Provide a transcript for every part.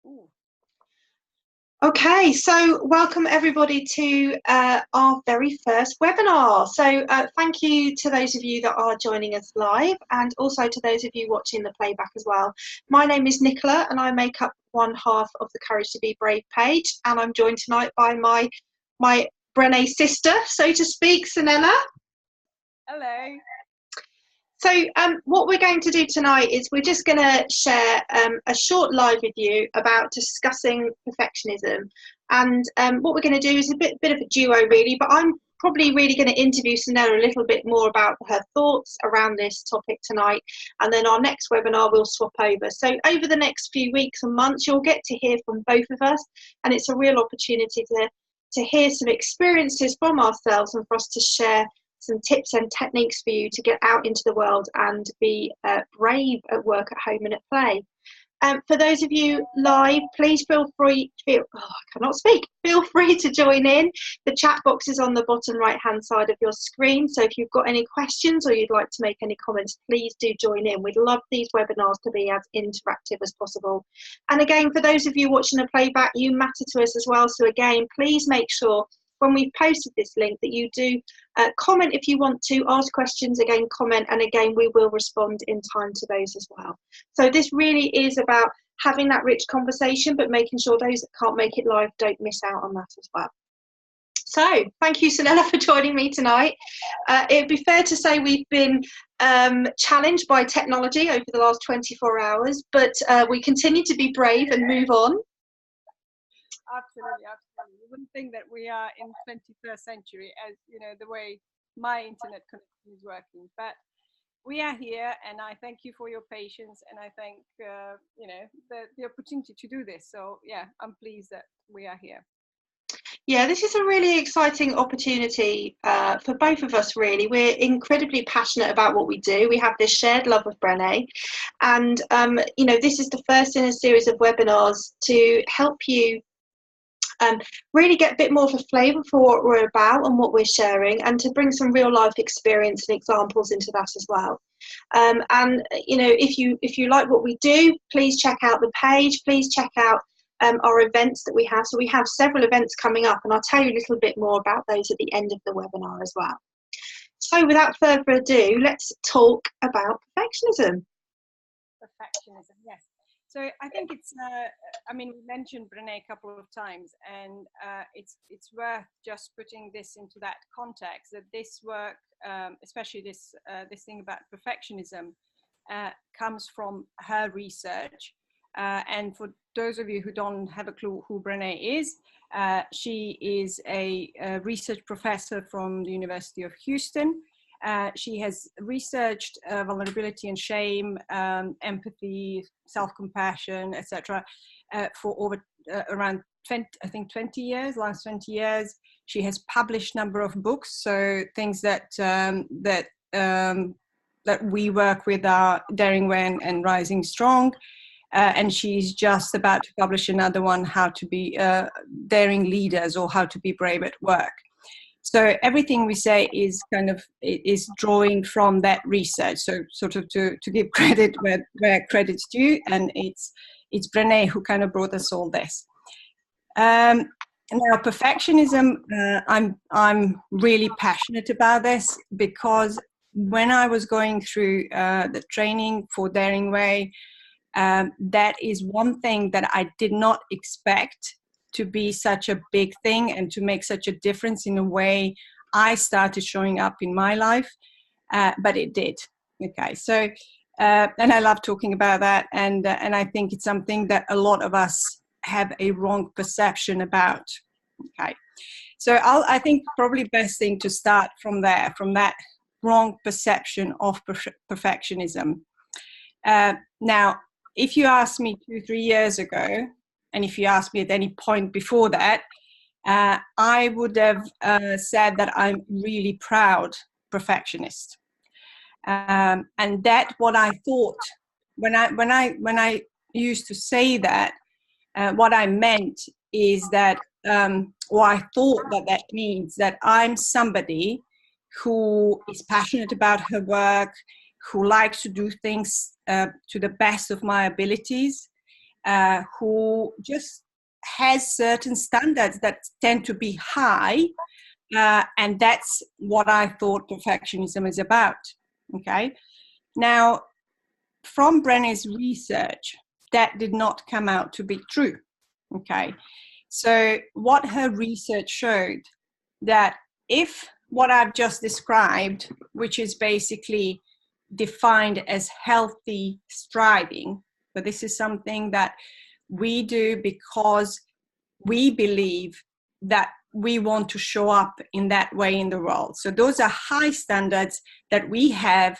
Ooh. Okay, so welcome everybody to our very first webinar. So thank you to those of you that are joining us live, and also to those of you watching the playback as well. My name is Nicola and I make up one half of the Courage to Be Brave page, and I'm joined tonight by my Brené sister, so to speak, Sanella. Hello. So what we're going to do tonight is we're just going to share a short live with you about discussing perfectionism. And what we're going to do is a bit of a duo really, but I'm probably really going to interview Sanella a little bit more about her thoughts around this topic tonight. And then our next webinar we'll swap over. So over the next few weeks and months, you'll get to hear from both of us. And it's a real opportunity to hear some experiences from ourselves and for us to share some tips and techniques for you to get out into the world and be brave at work, at home and at play. For those of you live, please feel free to join in. The chat box is on the bottom right hand side of your screen, so if you've got any questions or you'd like to make any comments, please do join in. We'd love these webinars to be as interactive as possible. And again, for those of you watching the playback, you matter to us as well, so again, please make sure when we've posted this link that you do comment if you want to, ask questions, again comment, and again we will respond in time to those as well. So this really is about having that rich conversation, but making sure those that can't make it live don't miss out on that as well. So thank you, Sanella, for joining me tonight. It'd be fair to say we've been challenged by technology over the last 24 hours, but we continue to be brave and move on. Absolutely. You wouldn't think that we are in 21st century, as you know, the way my internet connection is working, but we are here, and I thank you for your patience, and I thank the opportunity to do this. So yeah, I'm pleased that we are here. Yeah, this is a really exciting opportunity for both of us, really. We're incredibly passionate about what we do. We have this shared love of Brené, and this is the first in a series of webinars to help you really get a bit more of a flavour for what we're about and what we're sharing, and to bring some real life experience and examples into that as well. If you like what we do, please check out the page, please check out our events that we have. So we have several events coming up, and I'll tell you a little bit more about those at the end of the webinar as well. So without further ado, let's talk about perfectionism. Perfectionism, yes. So I think it's, we mentioned Brené a couple of times, and it's worth just putting this into that context, that this work, especially this thing about perfectionism, comes from her research. And for those of you who don't have a clue who Brené is, she is a research professor from the University of Houston. She has researched vulnerability and shame, empathy, self-compassion, etc. For over around 20 years, last 20 years. She has published a number of books, so things that we work with are Daring When and Rising Strong. And she's just about to publish another one, How to Be Daring Leaders, or How to Be Brave at Work. So everything we say is drawing from that research. So sort of to give credit where credit's due, and it's Brené who kind of brought us all this. Now perfectionism, I'm really passionate about this, because when I was going through the training for Daring Way, that is one thing that I did not expect to be such a big thing and to make such a difference in the way I started showing up in my life, but it did. Okay, so and I love talking about that, and I think it's something that a lot of us have a wrong perception about. Okay, so I think probably best thing to start from there, from that wrong perception of perfectionism. Now, if you asked me 2-3 years ago, and if you asked me at any point before that, I would have said that I'm really proud perfectionist. And that what I thought when I used to say that, what I meant is that, or I thought that means that I'm somebody who is passionate about her work, who likes to do things to the best of my abilities, who just has certain standards that tend to be high, and that's what I thought perfectionism is about. Okay, now from Brené's research, that did not come out to be true. Okay, so what her research showed, that if what I've just described, which is basically defined as healthy striving, but this is something that we do because we believe that we want to show up in that way in the world. So those are high standards that we have,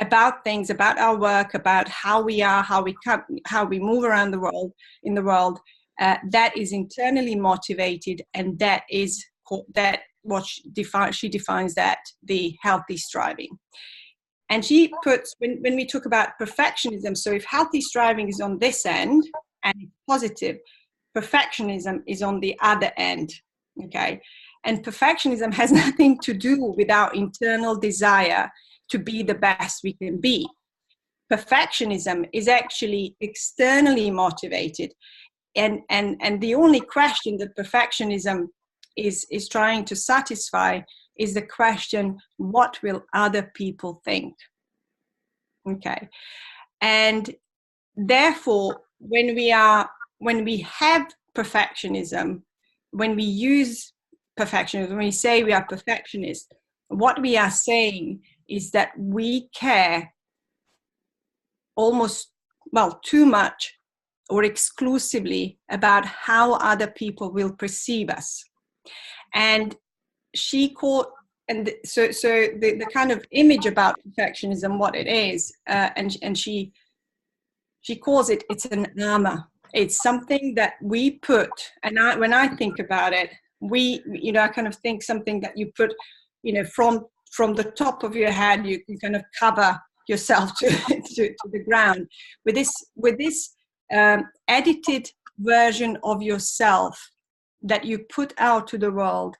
about things, about our work, about how we are, how we move around the world, in the world. That is internally motivated, and that is what she defines that the healthy striving. And she puts, when we talk about perfectionism, so if healthy striving is on this end and it's positive, perfectionism is on the other end. Okay, and perfectionism has nothing to do with our internal desire to be the best we can be. Perfectionism is actually externally motivated, and the only question that perfectionism is trying to satisfy is the question, what will other people think? Okay, and therefore when we have perfectionism, when we use perfectionism, when we say we are perfectionists, what we are saying is that we care almost, well, too much or exclusively about how other people will perceive us. And she called, and so the kind of image about perfectionism, what it is, and she calls it, it's an armor. It's something that we put, and when I think about it, I kind of think something that you put, from the top of your head, you kind of cover yourself to the ground with this edited version of yourself that you put out to the world,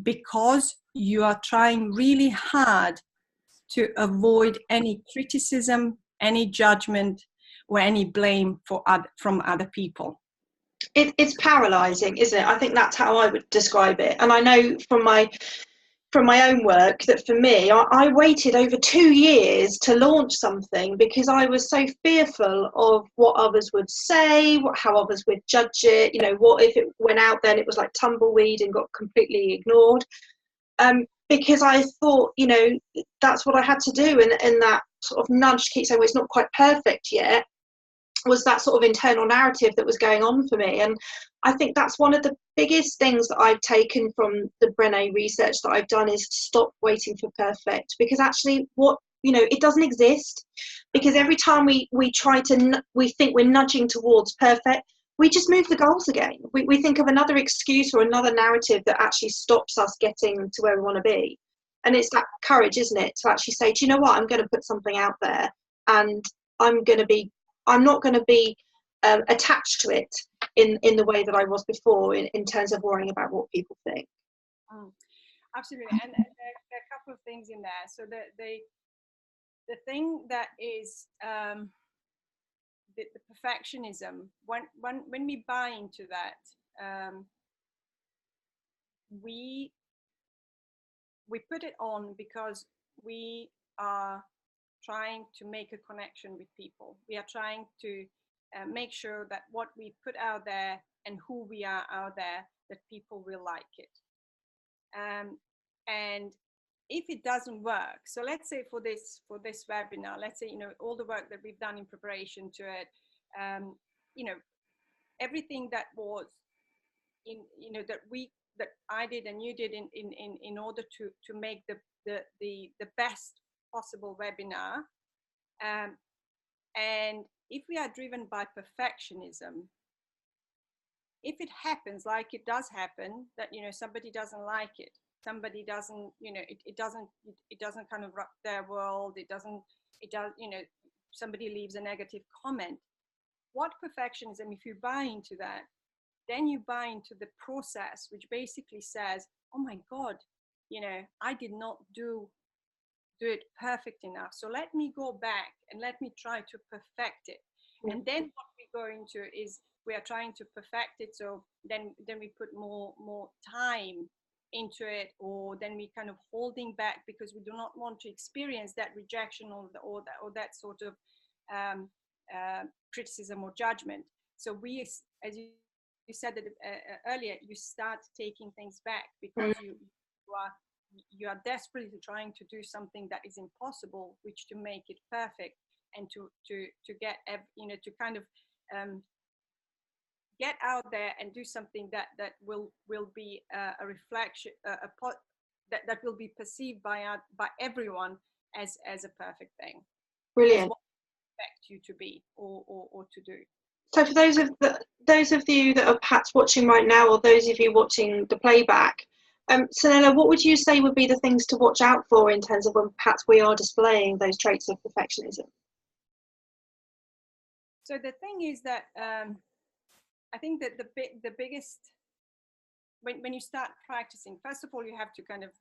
because you are trying really hard to avoid any criticism, any judgment, or any blame from other people. It's paralyzing, isn't it? I think that's how I would describe it. And I know from my own work that for me, I waited over 2 years to launch something because I was so fearful of what others would say, how others would judge it. What if it went out then it was like tumbleweed and got completely ignored? Because I thought, that's what I had to do, and that sort of nudge to keep saying, well, it's not quite perfect yet, was that sort of internal narrative that was going on for me. And I think that's one of the biggest things that I've taken from the Brené research that I've done, is stop waiting for perfect, because actually it doesn't exist. Because every time we think we're nudging towards perfect, we just move the goals again. We think of another excuse or another narrative that actually stops us getting to where we want to be. And it's that courage, isn't it, to actually say, do you know what, I'm going to put something out there, and I'm not going to be attached to it in the way that I was before, in terms of worrying about what people think. Absolutely, and there are a couple of things in there. So the thing that is the perfectionism, when we buy into that, we put it on because we are trying to make a connection with people. We are trying to make sure that what we put out there and who we are out there, that people will like it. And if it doesn't work, so let's say for this webinar, let's say, all the work that we've done in preparation to it, everything that was that I did and you did in order to make the best possible webinar. And if we are driven by perfectionism, if it happens, like it does happen, that somebody doesn't like it, somebody doesn't, it doesn't kind of rock their world, it does, somebody leaves a negative comment. What perfectionism, if you buy into that, then you buy into the process, which basically says, oh my God, I did not do it perfect enough. So let me go back and let me try to perfect it. And then what we go into is we are trying to perfect it. So then we put more time into it, or then we kind of holding back because we do not want to experience that rejection or that sort of criticism or judgment. So we, as you said that earlier, you start taking things back because you are desperately trying to do something that is impossible, which to make it perfect and to get to kind of get out there and do something that will be a reflection, that will be perceived by everyone as a perfect thing. Brilliant. As what we expect you to be or to do. So for those of you that are perhaps watching right now, or those of you watching the playback, Sanella, what would you say would be the things to watch out for in terms of when perhaps we are displaying those traits of perfectionism? So the thing is that I think that the biggest, when you start practicing, first of all, you have to kind of,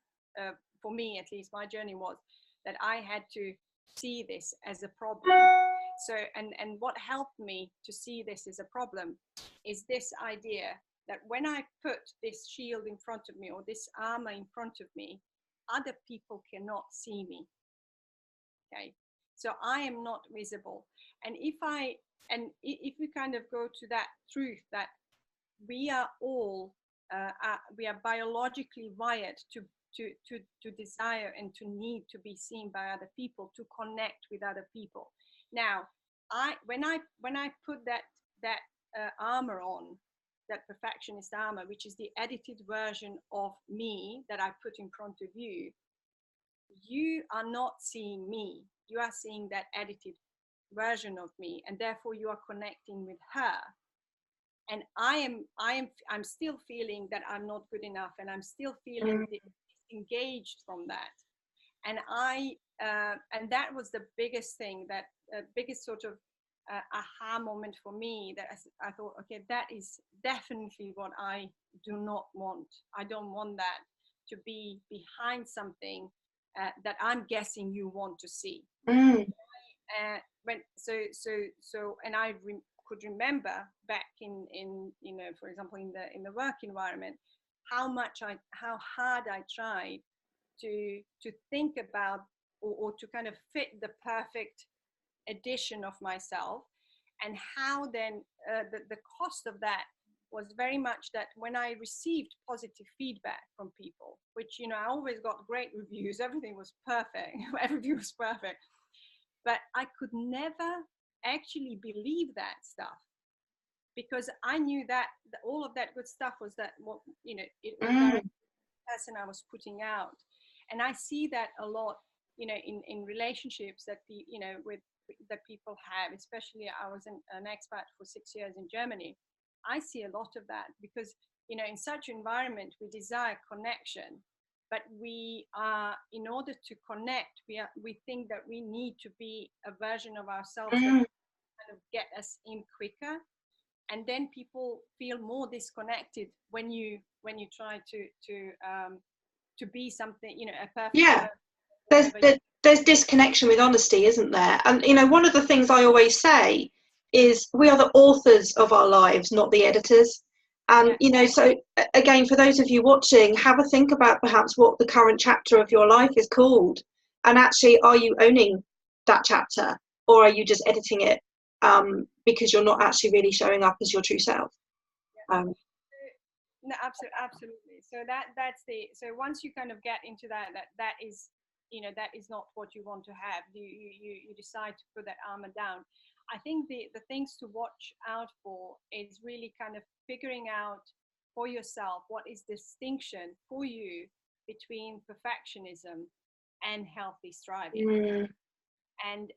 for me at least, my journey was that I had to see this as a problem. So, and what helped me to see this as a problem is this idea that when I put this shield in front of me or this armor in front of me, other people cannot see me. Okay, so I am not visible. And if we kind of go to that truth that we are all we are biologically wired to desire and to need to be seen by other people, to connect with other people. Now, when I put that armor on, that perfectionist armor, which is the edited version of me that I put in front of you, you are not seeing me. You are seeing that edited version of me, and therefore you are connecting with her. And I'm still feeling that I'm not good enough, and I'm still feeling disengaged from that. And and that was the biggest thing, that biggest sort of aha moment for me, that I thought, okay, that is definitely what I do not want. I don't want that to be behind something that I'm guessing you want to see. And I could remember back in for example in the work environment, how hard I tried to think about or to kind of fit the perfect edition of myself, and how then the cost of that was very much that when I received positive feedback from people, which I always got great reviews, everything was perfect, everything was perfect, but I could never actually believe that stuff, because I knew that all of that good stuff was that it was directly the person I was putting out. And I see that a lot in relationships that with that people have, especially I was an expat for 6 years in Germany. I see a lot of that because in such environment we desire connection, but we are, in order to connect, we think that we need to be a version of ourselves that kind of get us in quicker, and then people feel more disconnected when you try to be something, a perfect there's disconnection with honesty, isn't there? And one of the things I always say is we are the authors of our lives, not the editors. And so again, for those of you watching, have a think about perhaps what the current chapter of your life is called, and actually, are you owning that chapter, or are you just editing it because you're not actually really showing up as your true self? No, absolutely. So so once you kind of get into that is that is not what you want to have. You decide to put that armor down. I think the things to watch out for is really kind of figuring out for yourself what is the distinction for you between perfectionism and healthy striving. And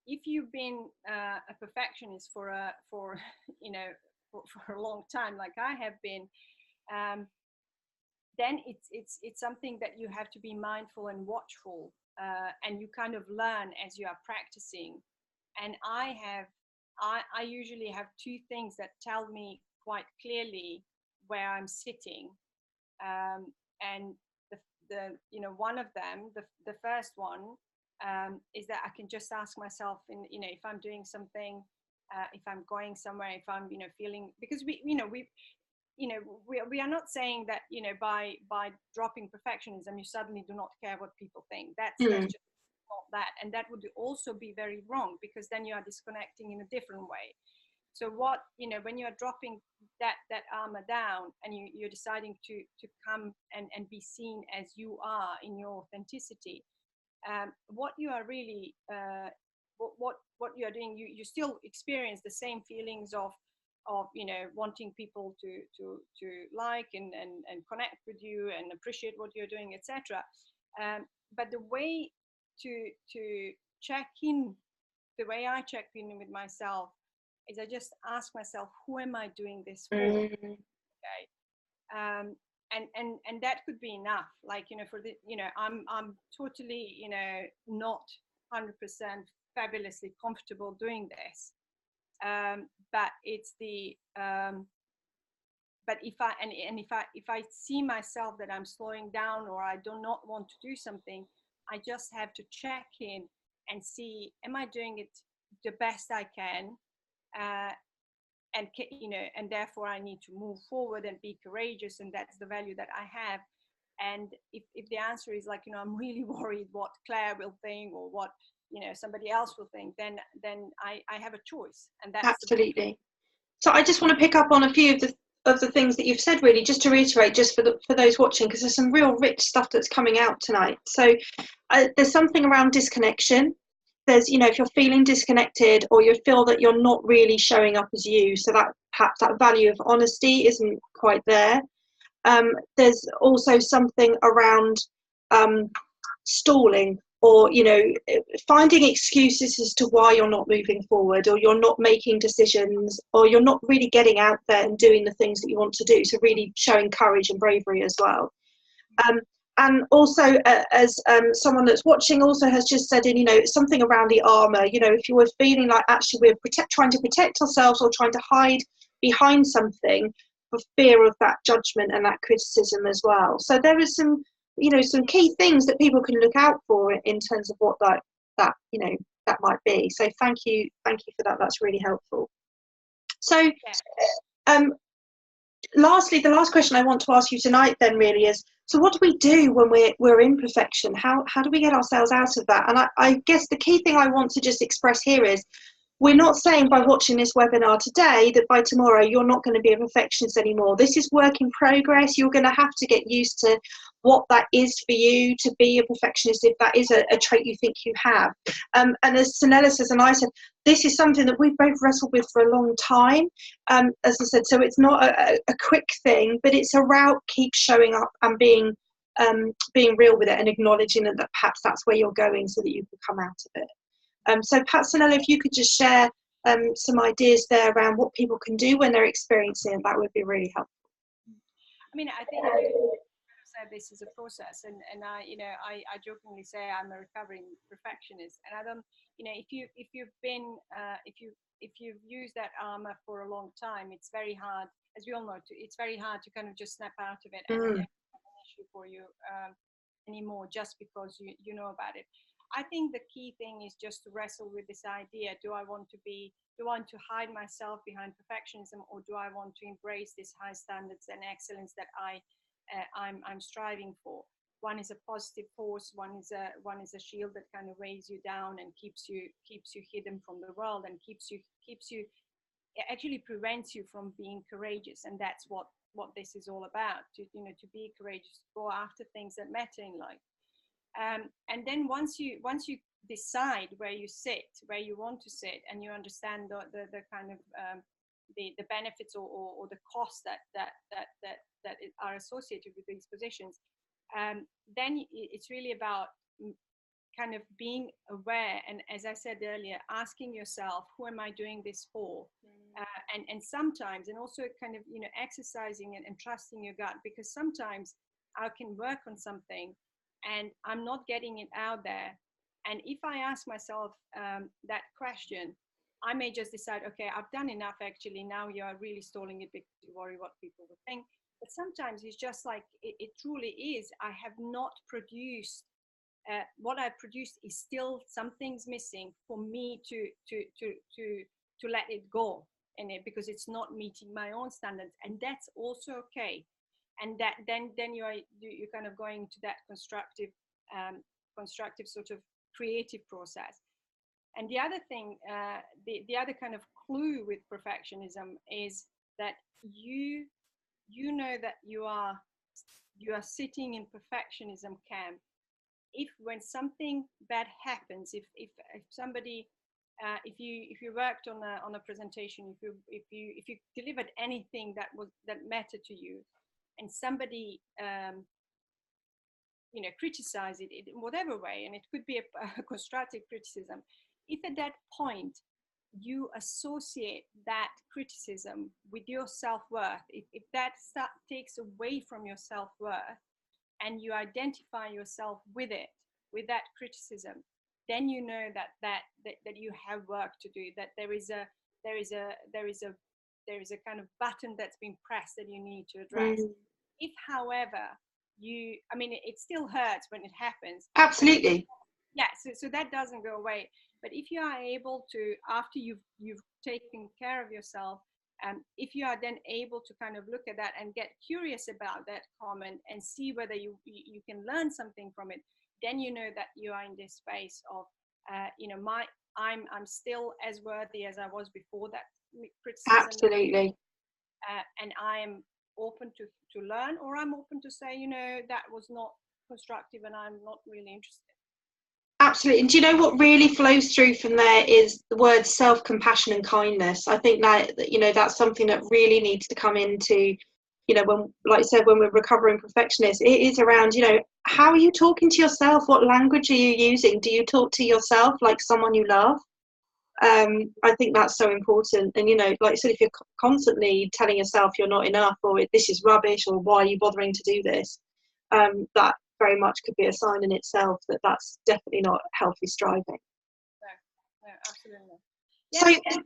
if you've been a perfectionist for for a long time, like I have been, then it's something that you have to be mindful and watchful, and you kind of learn as you are practicing. And I usually have two things that tell me quite clearly where I'm sitting, and one of them, the first one, is that I can just ask myself, if I'm doing something if I'm going somewhere, if I'm, feeling, because we are not saying that, by dropping perfectionism, you suddenly do not care what people think. That's Mm. just not that. And that would also be very wrong, because then you are disconnecting in a different way. So what, when you are dropping that armor down, and you're deciding to come and be seen as you are in your authenticity, what you are really what you are doing, you still experience the same feelings of wanting people to like and connect with you and appreciate what you're doing, etc. But the way to check in, the way I check in with myself, is I just ask myself, who am I doing this for? Mm. Okay. And that could be enough, like, for the, I'm totally, not 100% fabulously comfortable doing this, but it's the but if I see myself that I'm slowing down, or I do not want to do something, I just have to check in and see, am I doing it the best I can? uh, and therefore I need to move forward and be courageous, and that's the value that I have. And if the answer is like, I'm really worried what Claire will think, or what, somebody else will think, then I have a choice, and that's Absolutely. So I just want to pick up on a few of the things that you've said, really, just to reiterate, just for those watching, because there's some real rich stuff that's coming out tonight. So there's something around disconnection. There's, if you're feeling disconnected, or you feel that you're not really showing up as you, so that perhaps that value of honesty isn't quite there. There's also something around stalling, or finding excuses as to why you're not moving forward, or you're not making decisions, or you're not really getting out there and doing the things that you want to do, so really showing courage and bravery as well. um, and also, as someone that's watching also has just said, something around the armor, if you were feeling like actually we're trying to protect ourselves, or trying to hide behind something for fear of that judgment and that criticism as well. So there is some key things that people can look out for in terms of what that that might be. So thank you for that. That's really helpful. So yeah. um lastly, the last question I want to ask you tonight then really is, so what do we do when we're in perfection? How do we get ourselves out of that? And I guess the key thing I want to just express here is, we're not saying by watching this webinar today that by tomorrow you're not going to be a perfectionist anymore. This is work in progress. You're going to have to get used to what that is for you to be a perfectionist, if that is a trait you think you have. And as Sanella says, and I said, this is something that we've both wrestled with for a long time. As I said, so it's not a quick thing, but it's about keep showing up and being real with it, and acknowledging that perhaps that's where you're going, so that you can come out of it. So perhaps, Sanella, if you could just share some ideas there around what people can do when they're experiencing it, that would be really helpful. I mean, I think you said this is a process, and I jokingly say I'm a recovering perfectionist, and I don't, if you've been if you've used that armor for a long time, it's very hard, as we all know, it's very hard to kind of just snap out of it, and it's not an issue for you anymore, just because you know about it. I think the key thing is just to wrestle with this idea: do I want to hide myself behind perfectionism, or do I want to embrace these high standards and excellence that I'm striving for? One is a positive force, one is a shield that kind of weighs you down and keeps you hidden from the world, and keeps you it actually prevents you from being courageous. And that's what this is all about, to be courageous, to go after things that matter in life. And then once you decide where you sit, where you want to sit, and you understand the kind of the benefits, or the costs that are associated with these positions, then it's really about kind of being aware, and, as I said earlier, asking yourself, who am I doing this for? And sometimes, and also kind of exercising and trusting your gut, because sometimes I can work on something and I'm not getting it out there. And if I ask myself that question, I may just decide, okay, I've done enough actually. Now you are really stalling it because you worry what people will think. But sometimes it's just like it truly is. I have not produced what I produced is still something's missing for me to to let it go in it because it's not meeting my own standards, and that's also okay. And that then you're kind of going to that constructive sort of creative process. And the other thing, the other kind of clue with perfectionism is that you know that you are sitting in perfectionism camp. If when something bad happens, if somebody if you worked on a presentation, if you delivered anything that mattered to you, and somebody criticize it in whatever way, and it could be a constructive criticism, if at that point you associate that criticism with your self-worth, if that takes away from your self-worth, and you identify yourself with it, with that criticism, then you know that you have work to do, that there is a kind of button that's been pressed that you need to address. If, however, it still hurts when it happens. Absolutely. So that doesn't go away. But if you are able to, after you've taken care of yourself, if you are then able to kind of look at that and get curious about that comment and see whether you can learn something from it, then you know that you are in this space of, I'm still as worthy as I was before that criticism. Absolutely. And I am open to learn, or I'm open to say, that was not constructive and I'm not really interested. Absolutely. And do you know what really flows through from there is the words self-compassion and kindness. I think that, that's something that really needs to come into, when, like I said, when we're recovering perfectionists, it is around, how are you talking to yourself? What language are you using? Do you talk to yourself like someone you love? I think that's so important. And, like I said, if you're constantly telling yourself you're not enough, or this is rubbish, or why are you bothering to do this? That very much could be a sign in itself that that's definitely not healthy striving. No, absolutely. So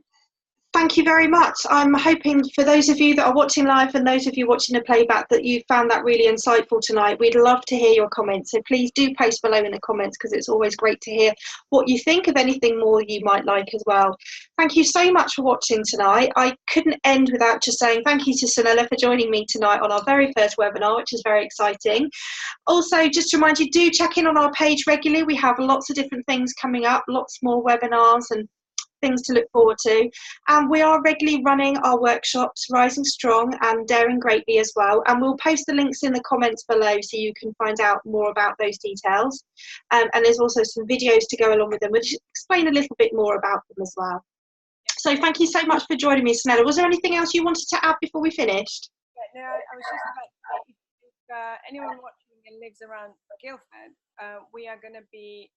thank you very much. I'm hoping for those of you that are watching live and those of you watching the playback that you found that really insightful tonight. We'd love to hear your comments, so please do post below in the comments, because it's always great to hear what you think of anything more you might like as well. Thank you so much for watching tonight. I couldn't end without just saying thank you to Sunela for joining me tonight on our very first webinar, which is very exciting. Also, just to remind you, do check in on our page regularly. We have lots of different things coming up, lots more webinars and things to look forward to, and we are regularly running our workshops Rising Strong and Daring Greatly as well, and we'll post the links in the comments below so you can find out more about those details, and there's also some videos to go along with them which explain a little bit more about them as well. So thank you so much for joining me, Sunela. Was there anything else you wanted to add before we finished? No, I was just about to say, if anyone watching and lives around Guildford, we are going to be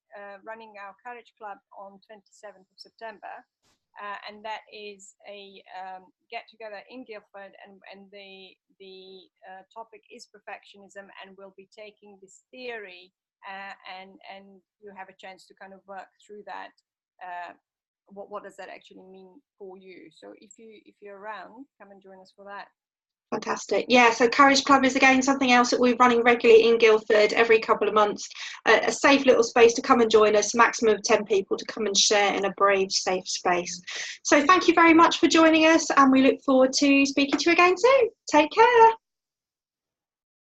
running our Courage Club on 27th of September, and that is a get-together in Guildford, and the topic is perfectionism, and we'll be taking this theory and you have a chance to kind of work through that. What does that actually mean for you? So if you're around, come and join us for that. Fantastic. Yeah, so Courage Club is again something else that we're running regularly in Guildford every couple of months. A safe little space to come and join us, maximum of 10 people to come and share in a brave, safe space. So thank you very much for joining us, and we look forward to speaking to you again soon. Take care.